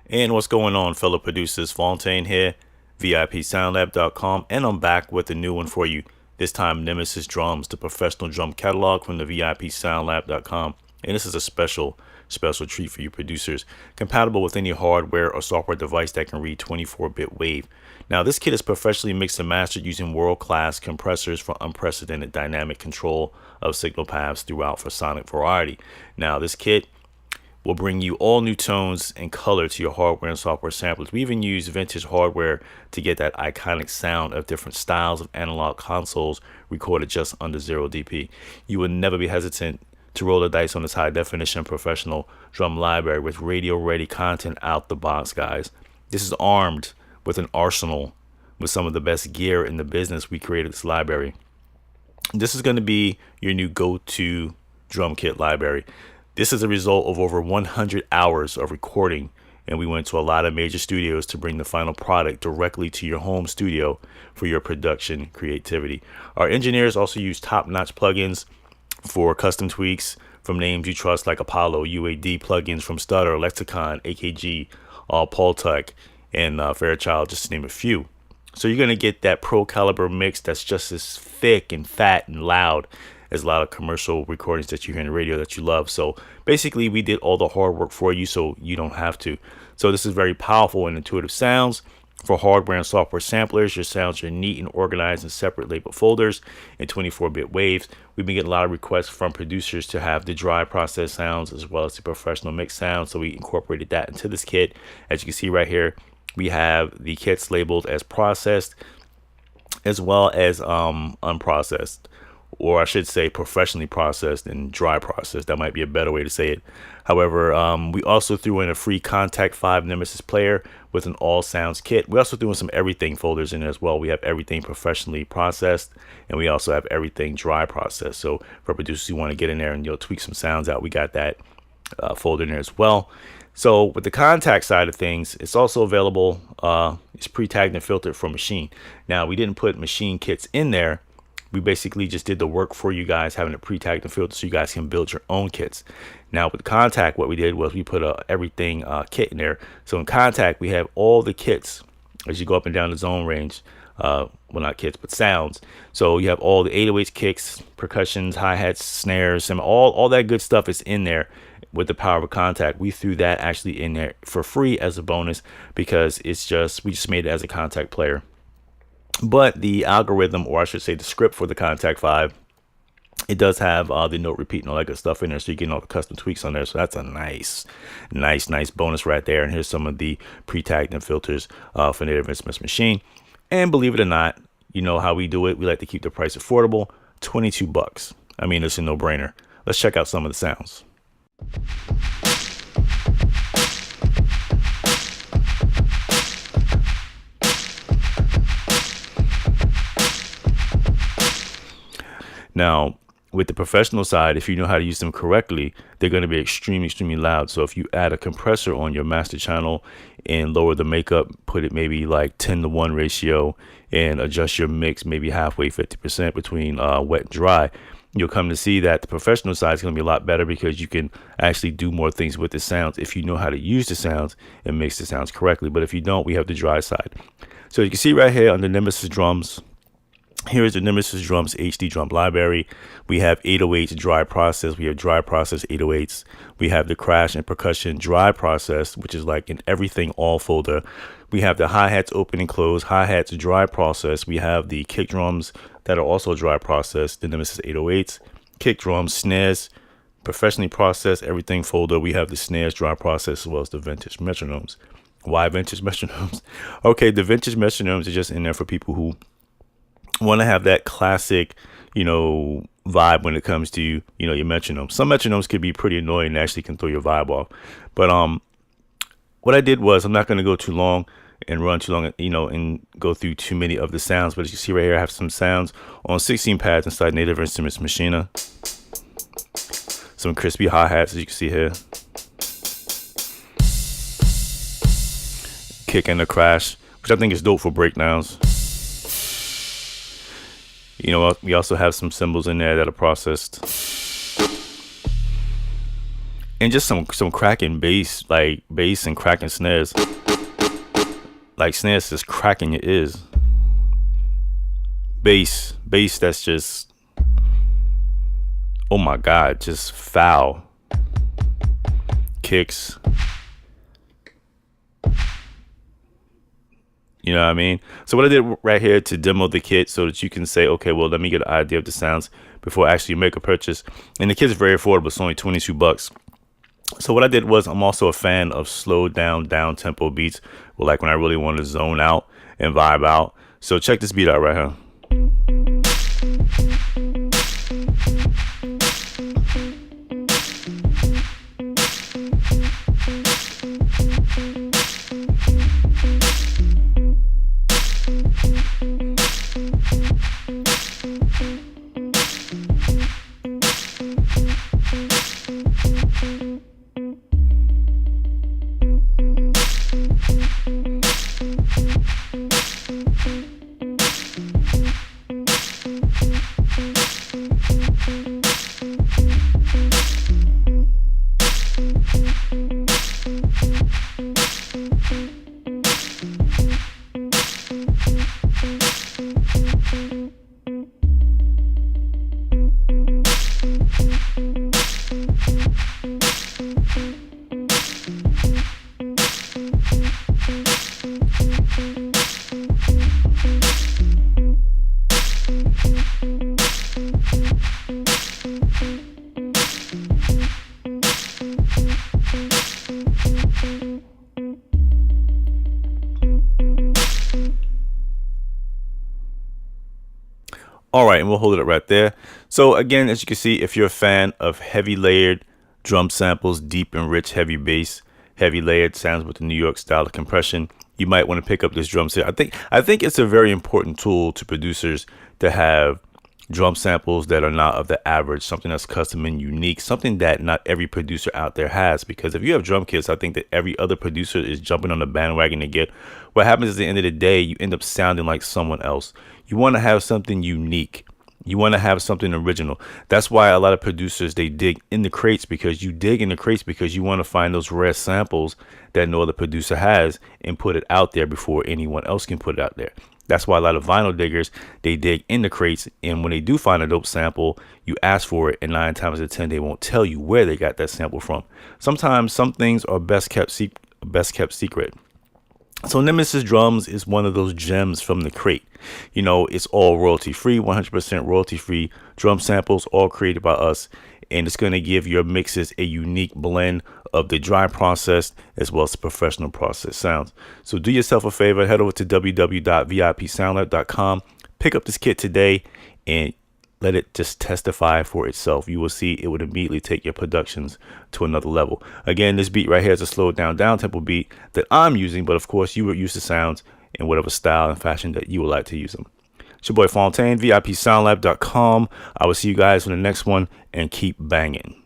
And what's going on, fellow producers? Fontaine here, VIPSoundlab.com, and I'm back with a new one for you. This time, Nemesis Drums, the professional drum catalog from the VIPSoundlab.com. And this is a special treat for you producers, compatible with any hardware or software device that can read 24-bit wave. Now, this kit is professionally mixed and mastered using world-class compressors for unprecedented dynamic control of signal paths throughout for sonic variety. Now, this kit will bring you all new tones and color to your hardware and software samplers. We even use vintage hardware to get that iconic sound of different styles of analog consoles recorded just under 0 dB. You will never be hesitant to roll the dice on this high definition professional drum library with radio ready content out the box, guys. This is armed with an arsenal with some of the best gear in the business. We created this library. This is going to be your new go-to drum kit library. This is a result of over 100 hours of recording, and we went to a lot of major studios to bring the final product directly to your home studio for your production creativity. Our engineers also use top-notch plugins for custom tweaks from names you trust like Apollo, UAD plugins from Stutter, Lexicon, AKG, Pultec, and Fairchild, just to name a few. So you're going to get that pro caliber mix that's just as thick and fat and loud as a lot of commercial recordings that you hear on the radio that you love. So basically, we did all the hard work for you so you don't have to. So this is very powerful and intuitive sounds for hardware and software samplers. Your sounds are neat and organized in separate labeled folders in 24-bit waves. We've been getting a lot of requests from producers to have the dry process sounds as well as the professional mix sounds. So we incorporated that into this kit. As you can see right here, we have the kits labeled as processed as well as unprocessed, or I should say professionally processed and dry processed. That might be a better way to say it. However, we also threw in a free Contact 5 Nemesis player with an all sounds kit. We also threw in some everything folders in there as well. We have everything professionally processed, and we also have everything dry processed. So for producers who want to get in there and tweak some sounds out, we got that folder in there as well. So with the Contact side of things, it's also available. It's pre-tagged and filtered for machine. Now, we didn't put machine kits in there. We basically just did the work for you guys, having it pre-tagged and filtered so you guys can build your own kits. Now with Contact, what we did was we put a everything kit in there. So in Contact, we have all the kits as you go up and down the zone range. Well, not kits, but sounds. So you have all the 808s, kicks, percussions, hi-hats, snares, and all that good stuff is in there with the power of Contact. We threw that actually in there for free as a bonus because we just made it as a Contact player. But the algorithm, or I should say the script for the Contact 5, it does have the note repeat and all that good stuff in there. So you're getting all the custom tweaks on there. So that's a nice bonus right there. And here's some of the pre-tagged and filters for Native Instruments Machine. And believe it or not, you know how we do it. We like to keep the price affordable. $22. I mean, it's a no-brainer. Let's check out some of the sounds. Now, with the professional side, if you know how to use them correctly, they're going to be extremely loud. So if you add a compressor on your master channel and lower the makeup, put it maybe like 10-to-1 ratio, and adjust your mix maybe halfway, 50% between wet and dry, you'll come to see that the professional side is going to be a lot better because you can actually do more things with the sounds if you know how to use the sounds and mix the sounds correctly. But if you don't, we have the dry side. So you can see right here under Nemesis Drums, here is the Nemesis Drums HD drum library. We have 808s dry process. We have dry process 808s. We have the crash and percussion dry process, which is like in everything all folder. We have the hi-hats open and close, hi-hats dry process. We have the kick drums that are also dry process, the Nemesis 808s, kick drums, snares, professionally processed, everything folder. We have the snares dry process as well as the vintage metronomes. Why vintage metronomes? Okay, the vintage metronomes are just in there for people who want to have that classic, vibe when it comes to, your metronome. Some metronomes could be pretty annoying and actually can throw your vibe off. But what I did was, I'm not going to go too long and run too long, and go through too many of the sounds. But as you see right here, I have some sounds on 16 pads inside Native Instruments Machina. Some crispy hi-hats, as you can see here. Kick and a crash, which I think is dope for breakdowns. We also have some cymbals in there that are processed. And just some cracking bass, like bass and cracking snares, like snares just cracking your ears. Bass that's just, oh my god, just foul. Kicks, you know what I mean? So what I did right here to demo the kit so that you can say, okay, well, let me get an idea of the sounds before I actually make a purchase. And the kit's very affordable. It's only 22 bucks. So what I did was, I'm also a fan of slowed down tempo beats, like when I really want to zone out and vibe out. So check this beat out right here. All right, and we'll hold it right there. So again, as you can see, if you're a fan of heavy layered drum samples, deep and rich heavy bass, heavy layered sounds with the New York style of compression, you might want to pick up this drum set. I think it's a very important tool to producers to have drum samples that are not of the average, something that's custom and unique, something that not every producer out there has. Because if you have drum kits, I think that every other producer is jumping on the bandwagon to get. What happens at the end of the day, you end up sounding like someone else. You want to have something unique. You want to have something original. That's why a lot of producers, they dig in the crates, because you dig in the crates because you want to find those rare samples that no other producer has and put it out there before anyone else can put it out there. That's why a lot of vinyl diggers, they dig in the crates, and when they do find a dope sample, you ask for it, and 9 times out of 10 they won't tell you where they got that sample from. Sometimes some things are best kept secret. So Nemesis Drums is one of those gems from the crate. You know, it's all royalty free, 100% royalty free drum samples, all created by us. And it's going to give your mixes a unique blend of the dry processed as well as the professional processed sounds. So do yourself a favor, head over to www.vipsoundlab.com, pick up this kit today, and let it just testify for itself. You will see it would immediately take your productions to another level. Again, this beat right here is a slowed down tempo beat that I'm using, but of course you would use the sounds in whatever style and fashion that you would like to use them. It's your boy Fontaine, VIPsoundlab.com. I will see you guys in the next one, and keep banging.